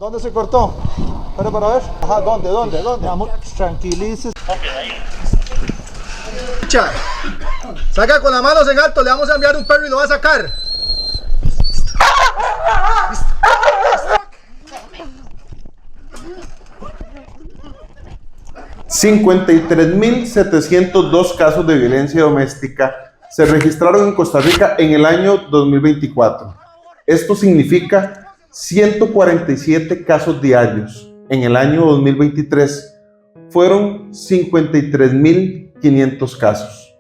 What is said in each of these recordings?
¿Dónde se cortó? Espera para ver. Ajá, ¿dónde? Vamos, tranquilices. Saca con las manos en alto, le vamos a enviar un perro y lo va a sacar. 53.702 casos de violencia doméstica se registraron en Costa Rica en el año 2024. Esto significa 147 casos diarios. En el año 2023 fueron 53.500 casos.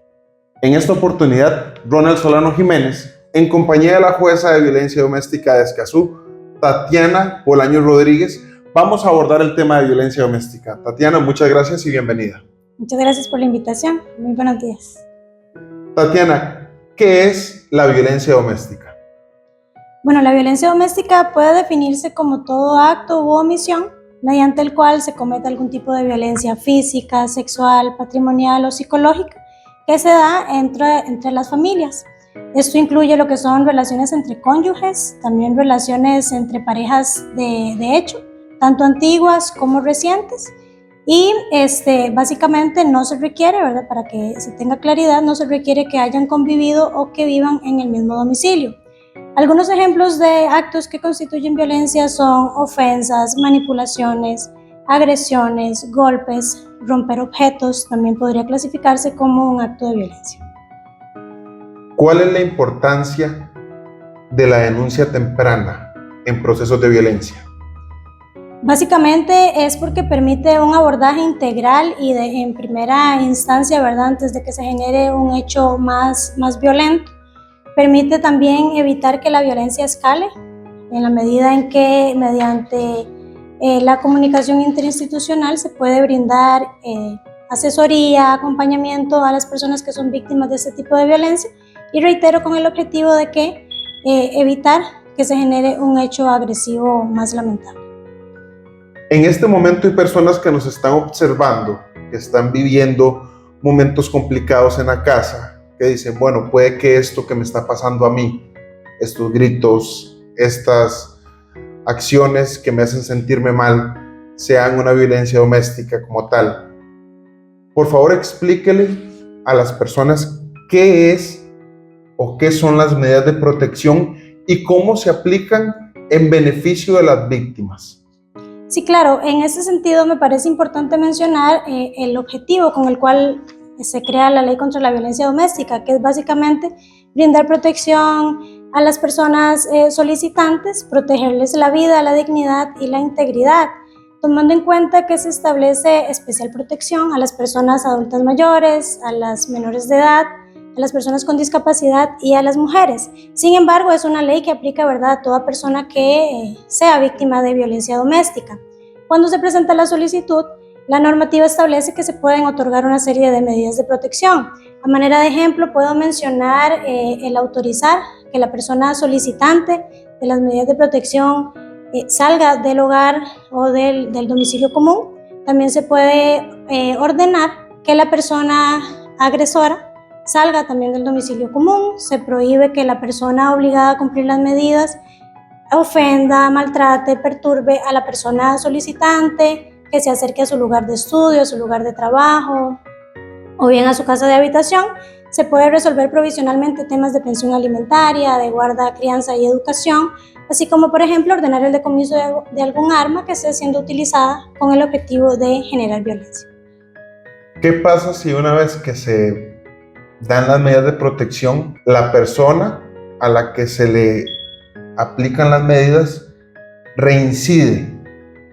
En esta oportunidad, Ronald Solano Jiménez, en compañía de la jueza de violencia doméstica de Escazú, Tatiana Bolaños Rodríguez, vamos a abordar el tema de violencia doméstica. Tatiana, muchas gracias y bienvenida. Muchas gracias por la invitación. Muy buenos días. Tatiana, ¿qué es la violencia doméstica? Bueno, la violencia doméstica puede definirse como todo acto u omisión mediante el cual se comete algún tipo de violencia física, sexual, patrimonial o psicológica que se da entre las familias. Esto incluye lo que son relaciones entre cónyuges, también relaciones entre parejas de hecho, tanto antiguas como recientes. Y básicamente no se requiere, ¿verdad? Para que se tenga claridad, no se requiere que hayan convivido o que vivan en el mismo domicilio. Algunos ejemplos de actos que constituyen violencia son ofensas, manipulaciones, agresiones, golpes, romper objetos, también podría clasificarse como un acto de violencia. ¿Cuál es la importancia de la denuncia temprana en procesos de violencia? Básicamente es porque permite un abordaje integral y en primera instancia, ¿verdad? Antes de que se genere un hecho más violento. Permite también evitar que la violencia escale en la medida en que mediante la comunicación interinstitucional se puede brindar asesoría, acompañamiento a las personas que son víctimas de este tipo de violencia y reitero con el objetivo de que evitar que se genere un hecho agresivo más lamentable. En este momento hay personas que nos están observando, que están viviendo momentos complicados en la casa, que dicen, bueno, puede que esto que me está pasando a mí, estos gritos, estas acciones que me hacen sentirme mal, sean una violencia doméstica como tal. Por favor, explíquele a las personas qué es o qué son las medidas de protección y cómo se aplican en beneficio de las víctimas. Sí, claro, en ese sentido me parece importante mencionar el objetivo con el cual se crea la Ley contra la Violencia Doméstica, que es básicamente brindar protección a las personas solicitantes, protegerles la vida, la dignidad y la integridad, tomando en cuenta que se establece especial protección a las personas adultas mayores, a las menores de edad, a las personas con discapacidad y a las mujeres. Sin embargo, es una ley que aplica, ¿verdad?, a toda persona que sea víctima de violencia doméstica. Cuando se presenta la solicitud, la normativa establece que se pueden otorgar una serie de medidas de protección. A manera de ejemplo, puedo mencionar el autorizar que la persona solicitante de las medidas de protección salga del hogar o del domicilio común. También se puede ordenar que la persona agresora salga también del domicilio común. Se prohíbe que la persona obligada a cumplir las medidas ofenda, maltrate, perturbe a la persona solicitante, que se acerque a su lugar de estudio, a su lugar de trabajo o bien a su casa de habitación. Se puede resolver provisionalmente temas de pensión alimentaria, de guarda, crianza y educación, así como, por ejemplo, ordenar el decomiso de algún arma que esté siendo utilizada con el objetivo de generar violencia. ¿Qué pasa si una vez que se dan las medidas de protección, la persona a la que se le aplican las medidas reincide?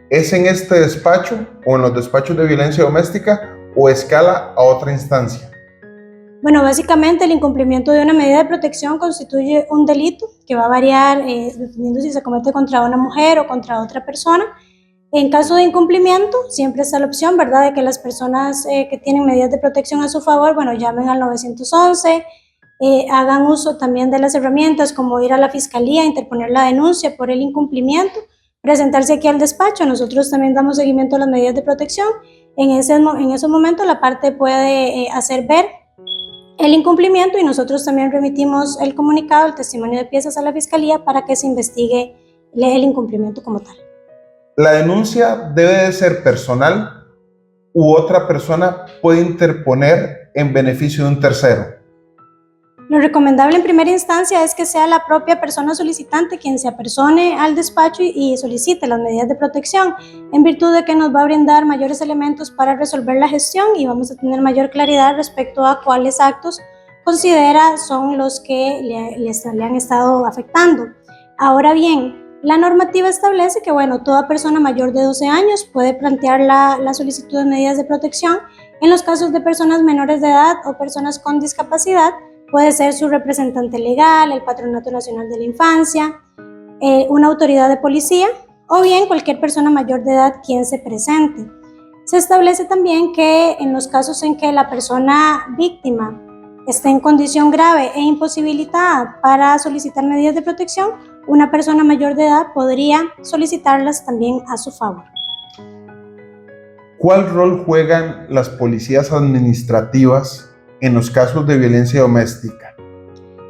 ¿Es en este despacho o en los despachos de violencia doméstica o escala a otra instancia? Bueno, básicamente el incumplimiento de una medida de protección constituye un delito que va a variar dependiendo si se comete contra una mujer o contra otra persona. En caso de incumplimiento, siempre está la opción, ¿verdad?, de que las personas que tienen medidas de protección a su favor, bueno, llamen al 911, hagan uso también de las herramientas como ir a la fiscalía, interponer la denuncia por el incumplimiento, presentarse aquí al despacho. Nosotros también damos seguimiento a las medidas de protección. En esos momentos la parte puede hacer ver el incumplimiento y nosotros también remitimos el comunicado, el testimonio de piezas a la fiscalía para que se investigue el incumplimiento como tal. ¿La denuncia debe de ser personal u otra persona puede interponer en beneficio de un tercero? Lo recomendable en primera instancia es que sea la propia persona solicitante quien se apersone al despacho y solicite las medidas de protección, en virtud de que nos va a brindar mayores elementos para resolver la gestión y vamos a tener mayor claridad respecto a cuáles actos considera son los que le han estado afectando. Ahora bien, la normativa establece que, toda persona mayor de 12 años puede plantear la solicitud de medidas de protección. En los casos de personas menores de edad o personas con discapacidad, puede ser su representante legal, el Patronato Nacional de la Infancia, una autoridad de policía o bien cualquier persona mayor de edad quien se presente. Se establece también que en los casos en que la persona víctima esté en condición grave e imposibilitada para solicitar medidas de protección, una persona mayor de edad podría solicitarlas también a su favor. ¿Cuál rol juegan las policías administrativas en los casos de violencia doméstica?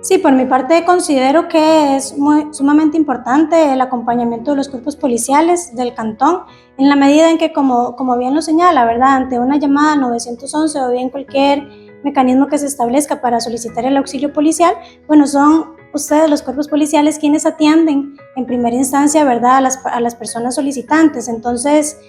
Sí, por mi parte considero que es sumamente importante el acompañamiento de los cuerpos policiales del cantón, en la medida en que, como bien lo señala, ¿verdad?, ante una llamada 911 o bien cualquier mecanismo que se establezca para solicitar el auxilio policial, son ustedes, los cuerpos policiales, quienes atienden en primera instancia, ¿verdad?, a las personas solicitantes. Entonces,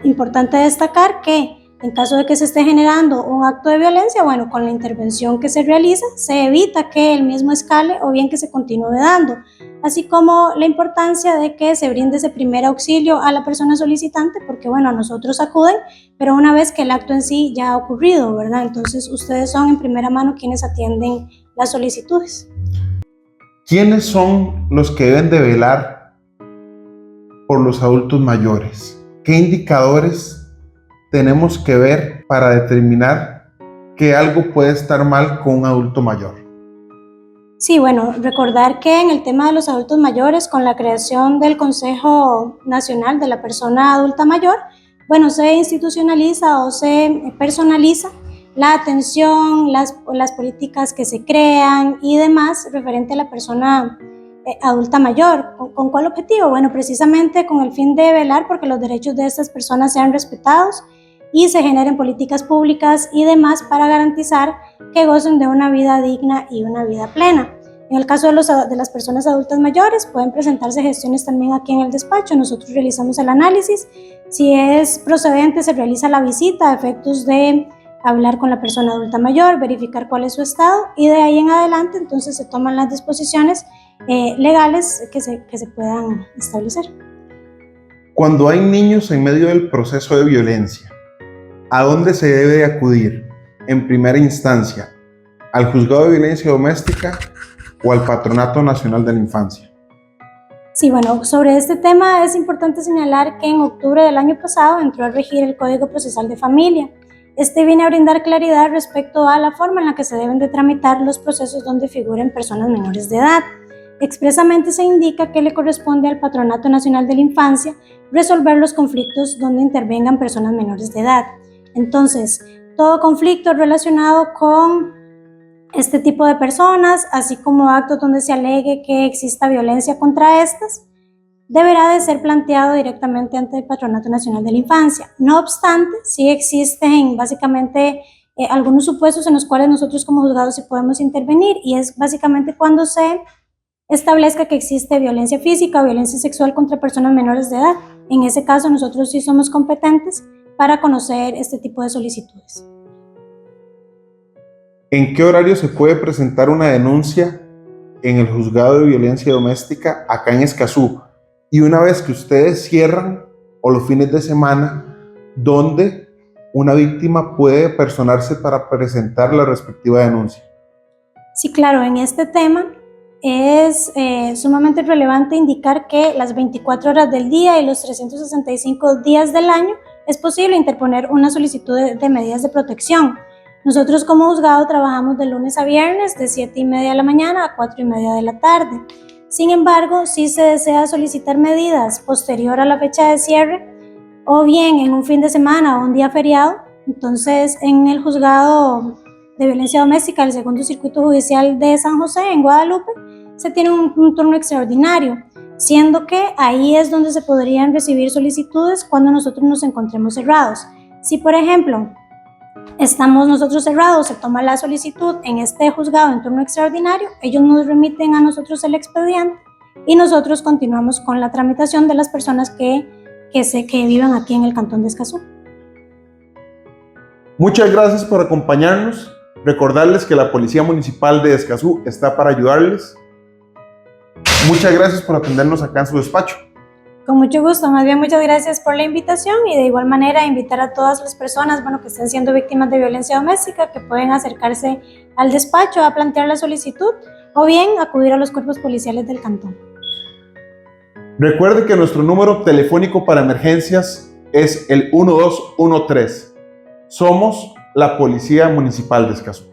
importante destacar que en caso de que se esté generando un acto de violencia, con la intervención que se realiza, se evita que el mismo escale o bien que se continúe dando, así como la importancia de que se brinde ese primer auxilio a la persona solicitante, porque a nosotros acuden, pero una vez que el acto en sí ya ha ocurrido, ¿verdad? Entonces ustedes son en primera mano quienes atienden las solicitudes. ¿Quiénes son los que deben de velar por los adultos mayores? ¿Qué indicadores tenemos que ver para determinar que algo puede estar mal con un adulto mayor? Sí, recordar que en el tema de los adultos mayores, con la creación del Consejo Nacional de la Persona Adulta Mayor, se institucionaliza o se personaliza la atención, las políticas que se crean y demás referente a la persona adulta mayor. ¿Con cuál objetivo? Precisamente con el fin de velar porque los derechos de estas personas sean respetados y se generen políticas públicas y demás para garantizar que gocen de una vida digna y una vida plena. En el caso de las personas adultas mayores, pueden presentarse gestiones también aquí en el despacho. Nosotros realizamos el análisis. Si es procedente, se realiza la visita a efectos de hablar con la persona adulta mayor, verificar cuál es su estado y de ahí en adelante entonces se toman las disposiciones legales que se puedan establecer. Cuando hay niños en medio del proceso de violencia, ¿a dónde se debe acudir en primera instancia? ¿Al Juzgado de Violencia Doméstica o al Patronato Nacional de la Infancia? Sí, sobre este tema es importante señalar que en octubre del año pasado entró a regir el Código Procesal de Familia. Este viene a brindar claridad respecto a la forma en la que se deben de tramitar los procesos donde figuren personas menores de edad. Expresamente se indica que le corresponde al Patronato Nacional de la Infancia resolver los conflictos donde intervengan personas menores de edad. Entonces, todo conflicto relacionado con este tipo de personas, así como actos donde se alegue que exista violencia contra estas, deberá de ser planteado directamente ante el Patronato Nacional de la Infancia. No obstante, sí existen básicamente algunos supuestos en los cuales nosotros como juzgados sí podemos intervenir, y es básicamente cuando se establezca que existe violencia física o violencia sexual contra personas menores de edad. En ese caso, nosotros sí somos competentes para conocer este tipo de solicitudes. ¿En qué horario se puede presentar una denuncia en el Juzgado de Violencia Doméstica acá en Escazú? Y una vez que ustedes cierran, o los fines de semana, ¿dónde una víctima puede personarse para presentar la respectiva denuncia? Sí, claro, en este tema es sumamente relevante indicar que las 24 horas del día y los 365 días del año es posible interponer una solicitud de medidas de protección. Nosotros como juzgado trabajamos de lunes a viernes de 7:30 de la mañana a 4:30 de la tarde. Sin embargo, si se desea solicitar medidas posterior a la fecha de cierre o bien en un fin de semana o un día feriado, entonces en el Juzgado de Violencia Doméstica del Segundo Circuito Judicial de San José, en Guadalupe, se tiene un turno extraordinario. siendo que ahí es donde se podrían recibir solicitudes cuando nosotros nos encontremos cerrados. Si, por ejemplo, estamos nosotros cerrados, se toma la solicitud en este juzgado en turno extraordinario, ellos nos remiten a nosotros el expediente y nosotros continuamos con la tramitación de las personas que vivan aquí en el Cantón de Escazú. Muchas gracias por acompañarnos. Recordarles que la Policía Municipal de Escazú está para ayudarles. Muchas gracias por atendernos acá en su despacho. Con mucho gusto, más bien muchas gracias por la invitación y de igual manera invitar a todas las personas que estén siendo víctimas de violencia doméstica que pueden acercarse al despacho a plantear la solicitud o bien acudir a los cuerpos policiales del cantón. Recuerde que nuestro número telefónico para emergencias es el 1213. Somos la Policía Municipal de Escazú.